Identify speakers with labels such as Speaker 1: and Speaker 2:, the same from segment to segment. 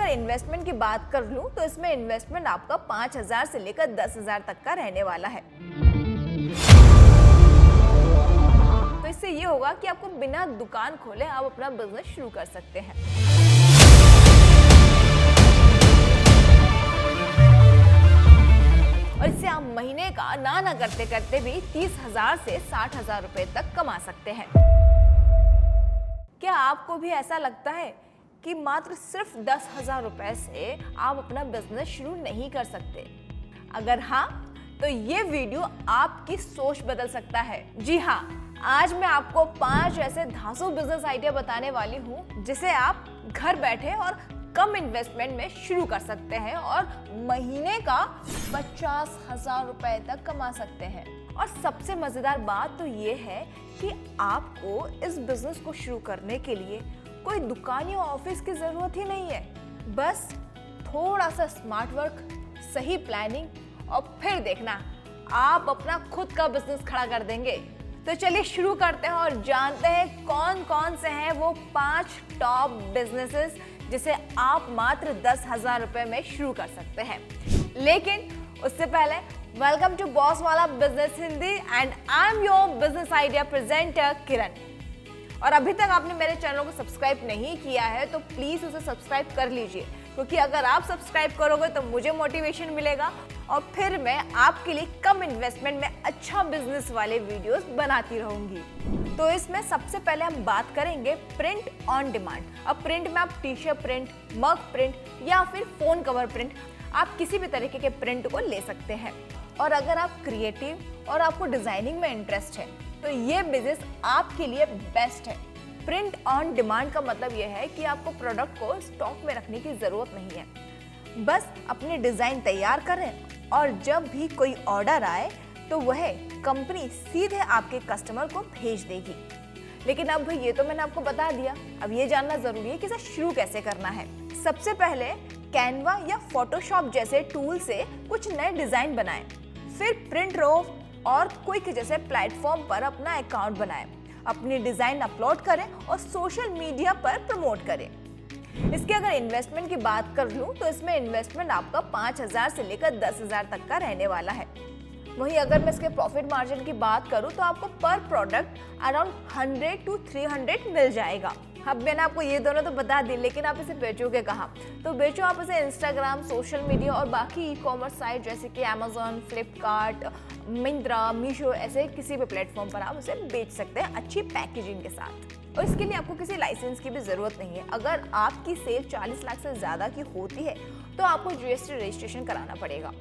Speaker 1: अगर इन्वेस्टमेंट की बात कर लूं तो इसमें इन्वेस्टमेंट आपका 5,000 से लेकर 10,000 तक का रहने वाला है। तो इससे ये होगा कि आपको बिना दुकान खोले आप अपना बिजनेस शुरू कर सकते हैं। और इससे आप महीने का ना करते करते भी 30,000 से 60,000 रुपए तक कमा सकते हैं। क्या आपको भी ऐसा लगता है कि मात्र सिर्फ 10,000 रुपए से आप अपना बिजनेस शुरू नहीं कर सकते? अगर हाँ, तो ये वीडियो आपकी सोच बदल सकता है। जी हाँ, आज मैं आपको 5 ऐसे धांसू बिजनेस आइडिया बताने वाली हूँ जिसे आप घर बैठे और कम इन्वेस्टमेंट में शुरू कर सकते हैं और महीने का 50,000 रुपए तक कमा सकते हैं। और सबसे मजेदार बात तो ये है कि आपको इस बिजनेस को शुरू करने के लिए कोई दुकान या ऑफिस की जरूरत ही नहीं है। बस थोड़ा सा स्मार्ट वर्क, सही प्लानिंग और फिर देखना आप अपना खुद का बिजनेस खड़ा कर देंगे। तो चलिए शुरू करते हैं और जानते हैं कौन कौन से हैं वो 5 टॉप बिजनेसेस जिसे आप मात्र 10,000 रुपए में शुरू कर सकते हैं। लेकिन उससे पहले वेलकम टू बॉस वाला business Hindi and I am your business idea presenter Kiran. और अभी तक आपने मेरे चैनल को सब्सक्राइब नहीं किया है तो प्लीज उसे सब्सक्राइब कर लीजिए, क्योंकि अगर आप सब्सक्राइब करोगे तो मुझे मोटिवेशन मिलेगा और फिर मैं आपके लिए कम इन्वेस्टमेंट में अच्छा बिजनेस वाले वीडियोस बनाती रहूंगी। तो इसमें सबसे पहले हम बात करेंगे प्रिंट ऑन डिमांड। अब प्रिंट में आप टी शर्ट प्रिंट, मग प्रिंट या फिर फोन कवर प्रिंट, आप किसी भी तरीके के प्रिंट को ले सकते हैं। और अगर आप क्रिएटिव और आपको डिजाइनिंग में इंटरेस्ट है तो ये बिजनेस आपके लिए बेस्ट है। प्रिंट ऑन डिमांड का मतलब यह है कि आपको प्रोडक्ट को स्टॉक में रखने की जरूरत नहीं है। बस अपने डिजाइन तैयार करें और जब भी कोई ऑर्डर आए तो वह कंपनी सीधे आपके कस्टमर को भेज देगी। लेकिन अब ये तो मैंने आपको बता दिया, अब ये जानना जरूरी है कि इसे शुरू कैसे करना है। सबसे पहले कैनवा या फोटोशॉप जैसे टूल से कुछ नए डिजाइन बनाएं। फिर प्रिंटरोव और क्विक जैसे प्लेटफॉर्म पर अपना अकाउंट बनाएं, अपनी डिजाइन अपलोड करें और सोशल मीडिया पर प्रमोट करें। इसके अगर इन्वेस्टमेंट की बात कर लूं तो इसमें इन्वेस्टमेंट आपका 5,000 से लेकर 10,000 तक का रहने वाला है। वहीं अगर मैं इसके प्रॉफिट मार्जिन की बात करूं तो आपको पर प्रोडक्ट अराउंड 100 to 300 मिल जाएगा। अब मैंने आपको ये दोनों तो बता दी, लेकिन आप इसे बेचोगे कहाँ? तो बेचो आप इसे इंस्टाग्राम, सोशल मीडिया और बाकी ई-कॉमर्स साइट जैसे कि अमेजोन, फ्लिपकार्ट, मिंत्रा, मीशो, ऐसे किसी भी प्लेटफॉर्म पर आप उसे बेच सकते हैं अच्छी पैकेजिंग के साथ। और इसके लिए आपको किसी लाइसेंस की भी जरूरत नहीं है। अगर आपकी सेल 40 लाख से ज्यादा की होती है तो आपको जीएसटी रजिस्ट्रेशन कराना पड़ेगा,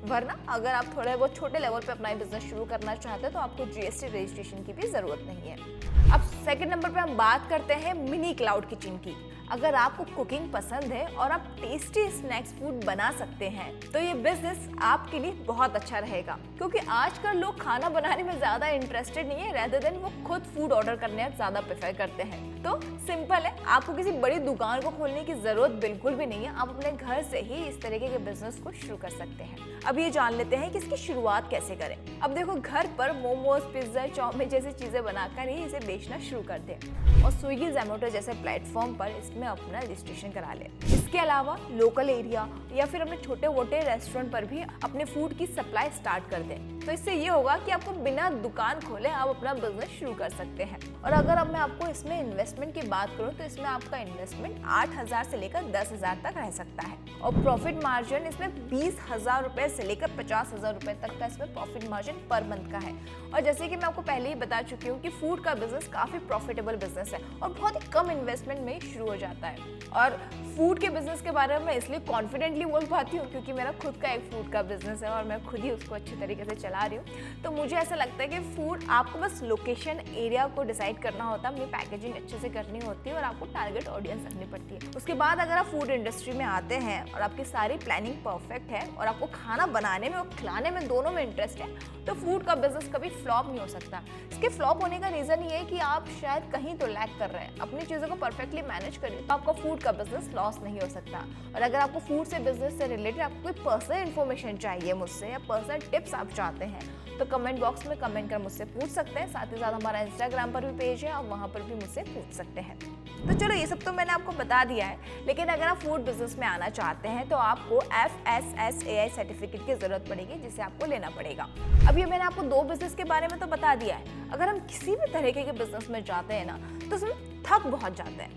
Speaker 1: वरना अगर आप थोड़े बहुत छोटे लेवल पे अपना बिजनेस शुरू करना चाहते हैं तो आपको जीएसटी रजिस्ट्रेशन की भी जरूरत नहीं है। अब सेकंड नंबर पे हम बात करते हैं मिनी क्लाउड किचन की। अगर आपको कुकिंग पसंद है और आप टेस्टी स्नैक्स फूड बना सकते हैं तो ये बिजनेस आपके लिए बहुत अच्छा रहेगा, क्योंकि आजकल लोग खाना बनाने में ज्यादा इंटरेस्टेड नहीं है, रेदर देन वो खुद फूड ऑर्डर करने ज्यादा प्रेफर करते हैं। तो सिंपल है, आपको किसी बड़ी दुकान को खोलने की जरूरत बिल्कुल भी नहीं है। आप अपने घर से ही इस तरीके के बिजनेस को शुरू कर सकते हैं। अब ये जान लेते हैं कि इसकी शुरुआत कैसे करें। अब देखो, घर पर मोमोज, पिज्जा, चाउमीन जैसी चीजें बनाकर ही इसे बेचना शुरू कर दें और स्विगी, जोमेटो जैसे प्लेटफॉर्म पर इसमें अपना रजिस्ट्रेशन करा लें। इसके अलावा लोकल एरिया या फिर अपने छोटे मोटे रेस्टोरेंट पर भी अपने फूड की सप्लाई स्टार्ट कर दें। तो इससे ये होगा कि आपको बिना दुकान खोले आप अपना बिजनेस शुरू कर सकते हैं। और अगर अब मैं आपको इसमें इन्वेस्टमेंट की बात करूं तो इसमें आपका इन्वेस्टमेंट 8,000 से लेकर 10,000 तक रह सकता है और प्रॉफिट मार्जिन इसमें 20,000 रुपए से लेकर 50,000 रुपए तक का इसमें प्रॉफिट मार्जिन पर मंथ का है। और जैसे कि मैं आपको पहले ही बता चुकी हूँ कि फूड का बिजनेस काफी प्रॉफिटेबल बिजनेस है और बहुत ही कम इन्वेस्टमेंट में शुरू हो जाता है। और फूड के बिजनेस के बारे में मैं इसलिए कॉन्फिडेंटली बोल पाती हूँ क्योंकि मेरा खुद का एक फूड का बिजनेस है और मैं खुद ही उसको अच्छी तरीके से चला रही हूँ। तो मुझे ऐसा लगता है कि फूड आपको बस लोकेशन, एरिया को डिसाइड करना होता है, अपनी पैकेजिंग अच्छे से करनी होती है और आपको टारगेट ऑडियंस रखनी पड़ती है। उसके बाद अगर आप फूड इंडस्ट्री में आते हैं और आपकी सारी प्लानिंग परफेक्ट है और आपको खाना बनाने में और खिलाने में दोनों में इंटरेस्ट है तो फूड का बिजनेस कभी फ्लॉप नहीं हो सकता। इसके फ्लॉप होने का रीजन ये है कि आप शायद कहीं तो लैग कर रहे हैं। अपनी चीज़ों को परफेक्टली मैनेज करिए तो आपका फूड का बिजनेस लॉस नहीं हो सकता। और अगर आपको फूड से बिजनेस से रिलेटेड आपको कोई पर्सनल इन्फॉर्मेशन चाहिए मुझसे या पर्सनल टिप्स आप चाहते हैं तो कमेंट बॉक्स में कमेंट कर मुझसे पूछ सकते हैं। साथ ही साथ हमारा इंस्टाग्राम पर भी पेज है, आप वहाँ पर भी मुझसे पूछ सकते हैं। तो चलो ये सब तो मैंने आपको बता दिया है, लेकिन अगर आप फूड बिजनेस में आना चाहते हैं तो आपको FSSAI सर्टिफिकेट की जरूरत पड़ेगी, जिसे आपको लेना पड़ेगा। अब ये मैंने आपको 2 बिजनेस के बारे में तो बता दिया है। अगर हम किसी भी तरीके के बिजनेस में जाते हैं ना तो उसमें थक बहुत जाते हैं,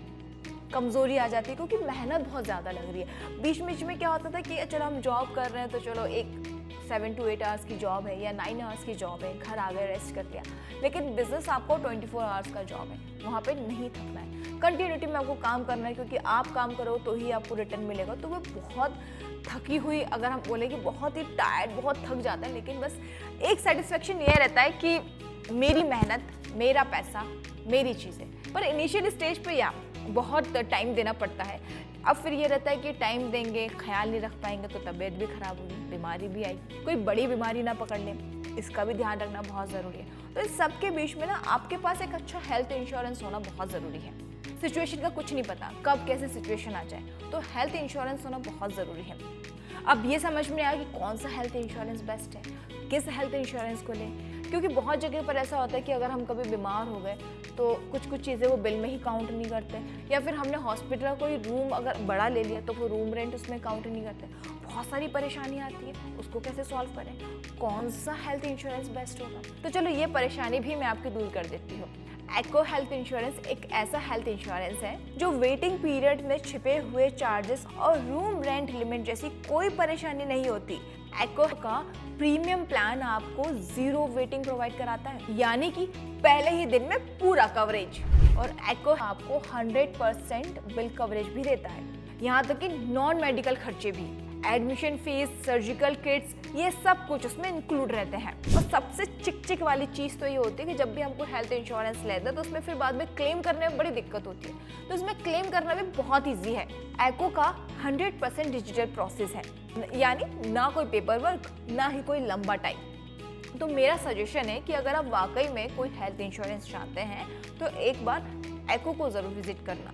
Speaker 1: कमजोरी आ जाती है, क्योंकि मेहनत बहुत ज़्यादा लग रही है। बीच बीच में क्या होता था कि चलो हम जॉब कर रहे हैं तो चलो एक 7 to 8 आवर्स की जॉब है या 9 आवर्स की जॉब है, घर आ गए रेस्ट कर लिया। लेकिन बिजनेस आपको 24 आवर्स का जॉब है, वहाँ पे नहीं थकना है, कंटिन्यूटी में आपको काम करना है, क्योंकि आप काम करो तो ही आपको रिटर्न मिलेगा। तो वो बहुत थकी हुई, अगर हम बोले कि बहुत ही टायर्ड, बहुत थक जाता है, लेकिन बस एक सेटिस्फेक्शन ये रहता है कि मेरी मेहनत, मेरा पैसा, मेरी चीज़ें। पर इनिशियल स्टेज पे या बहुत टाइम देना पड़ता है। अब फिर ये रहता है कि टाइम देंगे, ख्याल नहीं रख पाएंगे तो तबीयत भी खराब होगी, बीमारी भी आएगी, कोई बड़ी बीमारी ना पकड़ ले, इसका भी ध्यान रखना बहुत ज़रूरी है। तो इस सब के बीच में ना आपके पास एक अच्छा हेल्थ इंश्योरेंस होना बहुत ज़रूरी है। सिचुएशन का कुछ नहीं पता, कब कैसे सिचुएशन आ जाए, तो हेल्थ इंश्योरेंस होना बहुत ज़रूरी है। अब ये समझ में आया कि कौन सा हेल्थ इंश्योरेंस बेस्ट है, किस हेल्थ इंश्योरेंस को लें, क्योंकि बहुत जगह पर ऐसा होता है कि अगर हम कभी बीमार हो गए तो कुछ चीज़ें वो बिल में ही काउंट नहीं करते, या फिर हमने हॉस्पिटल का कोई रूम अगर बड़ा ले लिया तो वो रूम रेंट उसमें काउंट नहीं करते। बहुत सारी परेशानी आती है, उसको कैसे सॉल्व करें, कौन सा हेल्थ इंश्योरेंस बेस्ट होगा। तो चलो ये परेशानी भी मैं आपकी दूर कर देती हूँ। एको हेल्थ इंश्योरेंस एक ऐसा हेल्थ इंश्योरेंस है जो वेटिंग पीरियड में छिपे हुए चार्जेस और रूम रेंट लिमिट जैसी कोई परेशानी नहीं होती। एको का प्रीमियम प्लान आपको 0 वेटिंग प्रोवाइड कराता है, यानी कि पहले ही दिन में पूरा कवरेज। और एको आपको 100% बिल कवरेज भी देता है, यहाँ तक कि नॉन मेडिकल खर्चे भी, एडमिशन फीस, सर्जिकल किट्स, ये सब कुछ उसमें इंक्लूड रहते हैं। और सबसे चिक वाली चीज़ तो ये होती है कि जब भी हमको हेल्थ इंश्योरेंस लेते हैं तो उसमें फिर बाद में क्लेम करने में बड़ी दिक्कत होती है, तो उसमें क्लेम करना भी बहुत ईजी है। एको का 100% डिजिटल प्रोसेस है, यानी ना कोई पेपर वर्क, ना ही कोई लंबा टाइम। तो मेरा सजेशन है कि अगर आप वाकई में कोई हेल्थ इंश्योरेंस चाहते हैं तो एक बार एको को ज़रूर विजिट करना।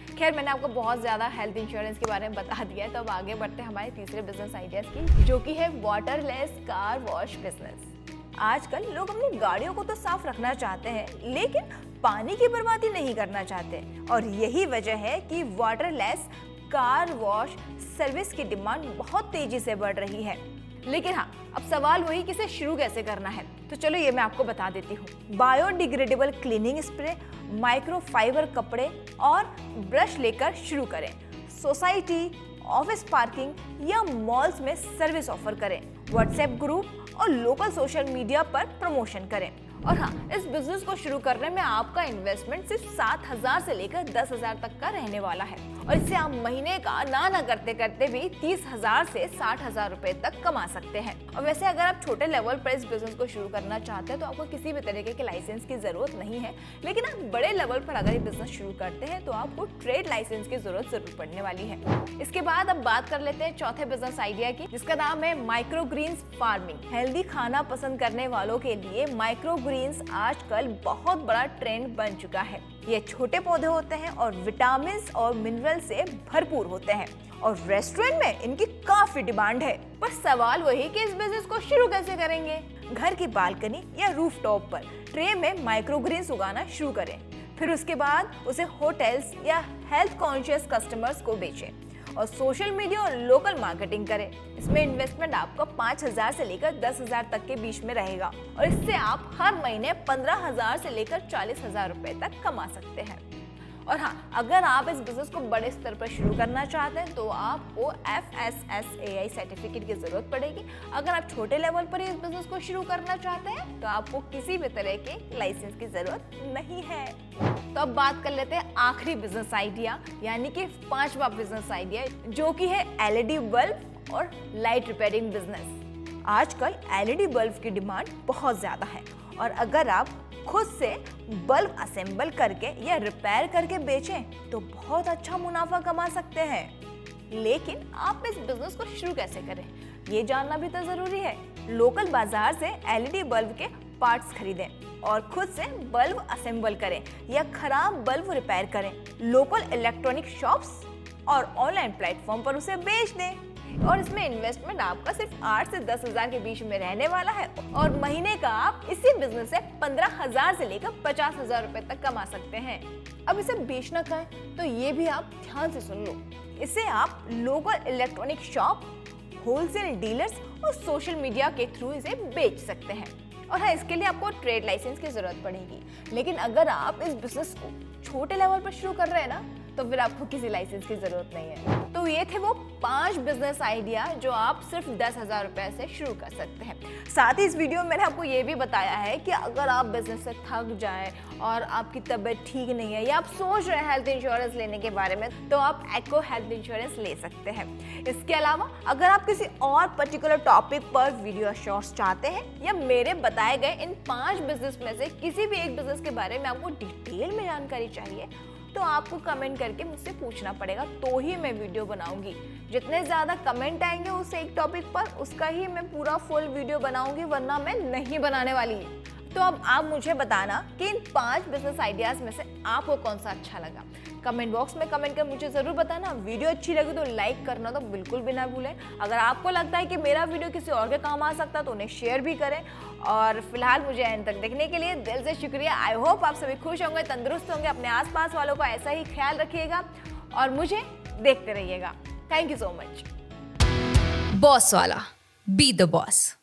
Speaker 1: खैर, मैंने आपको बहुत ज़्यादा हेल्थ इंश्योरेंस के बारे में बता दिया है, तो अब आगे बढ़ते हैं हमारे तीसरे बिजनेस आइडियाज़ की, जो कि है वाटरलेस कार वॉश बिजनेस। आजकल लोग अपनी गाड़ियों को तो साफ रखना चाहते हैं, लेकिन पानी की बर्बादी नहीं करना चाहते, और यही वजह है कि वाटरलेस कार वॉश सर्विस की डिमांड बहुत तेजी से बढ़ रही है। लेकिन हाँ, अब सवाल वही कि इसे शुरू कैसे करना है, तो चलो ये मैं आपको बता देती हूँ। बायोडिग्रेडेबल क्लीनिंग स्प्रे, माइक्रोफाइबर कपड़े और ब्रश लेकर शुरू करें। सोसाइटी, ऑफिस पार्किंग या मॉल्स में सर्विस ऑफर करें। व्हाट्सएप ग्रुप और लोकल सोशल मीडिया पर प्रमोशन करें। और हाँ, इस बिजनेस को शुरू करने में आपका इन्वेस्टमेंट सिर्फ 7,000 से लेकर 10,000 तक का रहने वाला है, और इससे आप महीने का ना करते करते भी 30,000 से 60,000 रुपए तक कमा सकते हैं। और वैसे अगर आप छोटे लेवल पर इस बिजनेस को शुरू करना चाहते हैं तो आपको किसी भी तरीके के लाइसेंस की जरूरत नहीं है, लेकिन आप बड़े लेवल पर अगर ये बिजनेस शुरू करते हैं तो आपको ट्रेड लाइसेंस की जरूरत जरूर पड़ने वाली है। इसके बाद अब बात कर लेते हैं चौथे बिजनेस आइडिया की, जिसका नाम है माइक्रो ग्रीन्स फार्मिंग। हेल्दी खाना पसंद करने वालों के लिए माइक्रो ग्रीन्स आजकल बहुत बड़ा ट्रेंड बन चुका है। ये छोटे पौधे होते हैं और विटामिन और मिनरल से भरपूर होते हैं, और रेस्टोरेंट में इनकी काफी डिमांड है। पर सवाल वही कि इस बिजनेस को शुरू कैसे करेंगे। घर की बालकनी या रूफटॉप पर ट्रे में माइक्रो ग्रीन्स उगाना शुरू करें, फिर उसके बाद उसे होटल्स या हेल्थ कॉन्शियस कस्टमर्स को बेचें, और सोशल मीडिया और लोकल मार्केटिंग करें। इसमें इन्वेस्टमेंट आपका 5,000 से लेकर 10,000 तक के बीच में रहेगा, और इससे आप हर महीने 15,000 से लेकर 40,000 रुपए तक कमा सकते हैं। और हाँ, अगर आप इस बिजनेस को बड़े स्तर पर शुरू करना चाहते हैं तो आपको FSSAI सर्टिफिकेट की जरूरत पड़ेगी। अगर आप छोटे लेवल पर इस बिजनेस को शुरू करना चाहते हैं तो आपको किसी भी तरह के लाइसेंस की जरूरत नहीं है। तो अब बात कर लेते हैं आखिरी बिजनेस आइडिया, यानी कि 5वां बिजनेस आइडिया, जो कि है LED बल्ब और लाइट रिपेयरिंग बिजनेस। आजकल LED बल्ब की डिमांड बहुत ज्यादा है, और अगर आप खुद से बल्ब असेंबल करके या रिपेयर करके बेचें तो बहुत अच्छा मुनाफा कमा सकते हैं। लेकिन आप इस बिजनेस को शुरू कैसे करें, ये जानना भी तो जरूरी है। लोकल बाजार से LED बल्ब के पार्ट्स खरीदें और खुद से बल्ब असेंबल करें या खराब बल्ब रिपेयर करें। लोकल इलेक्ट्रॉनिक शॉप्स और ऑनलाइन प्लेटफॉर्म पर उसे बेच दें। और इसमें इन्वेस्टमेंट आपका सिर्फ 8 से 10 हजार के बीच में रहने वाला है और महीने का आप इसी बिजनेस से 15,000 से लेकर 50,000 रुपए तक कमा सकते हैं। अब इसे बेचना का है तो ये भी आप ध्यान से सुन लो। इसे आप local electronic shop, wholesale dealers और सोशल मीडिया के थ्रू इसे बेच सकते हैं। और हाँ, इसके लिए आपको ट्रेड लाइसेंस की जरूरत पड़ेगी। लेकिन अगर आप इस बिजनेस को छोटे लेवल पर शुरू कर रहे हैं ना, तो फिर आपको किसी लाइसेंस की जरूरत नहीं है। तो ये थे वो 5 बिजनेस आइडिया जो आप सिर्फ 10,000 रुपए से शुरू कर सकते हैं। साथ ही इस वीडियो में मैंने आपको ये भी बताया है कि अगर आप बिजनेस से थक जाएं और आपकी तबीयत ठीक नहीं है या आप सोच रहे हैं हेल्थ इंश्योरेंस लेने के बारे में, तो आप एको हेल्थ इंश्योरेंस ले सकते हैं। इसके अलावा अगर आप किसी और पर्टिकुलर टॉपिक पर वीडियो शॉर्ट्स चाहते हैं या मेरे बताए गए इन 5 बिजनेस में से किसी भी एक बिजनेस के बारे में आपको डिटेल में जानकारी चाहिए, तो आपको कमेंट करके मुझसे पूछना पड़ेगा, तो ही मैं वीडियो बनाऊंगी। जितने ज्यादा कमेंट आएंगे उस एक टॉपिक पर, उसका ही मैं पूरा फुल वीडियो बनाऊंगी, वरना मैं नहीं बनाने वाली। तो अब आप मुझे बताना कि इन 5 बिजनेस आइडियाज में से आपको कौन सा अच्छा लगा। कमेंट बॉक्स में कमेंट कर मुझे जरूर बताना। वीडियो अच्छी लगी तो लाइक करना तो बिल्कुल भी ना भूलें। अगर आपको लगता है कि मेरा वीडियो किसी और के काम आ सकता है तो उन्हें शेयर भी करें। और फिलहाल मुझे एंड तक देखने के लिए दिल से शुक्रिया। आई होप आप सभी खुश होंगे, तंदुरुस्त होंगे, अपने आसपास वालों का ऐसा ही ख्याल रखिएगा और मुझे देखते रहिएगा। Thank you so much.
Speaker 2: Boss वाला, बी द बॉस।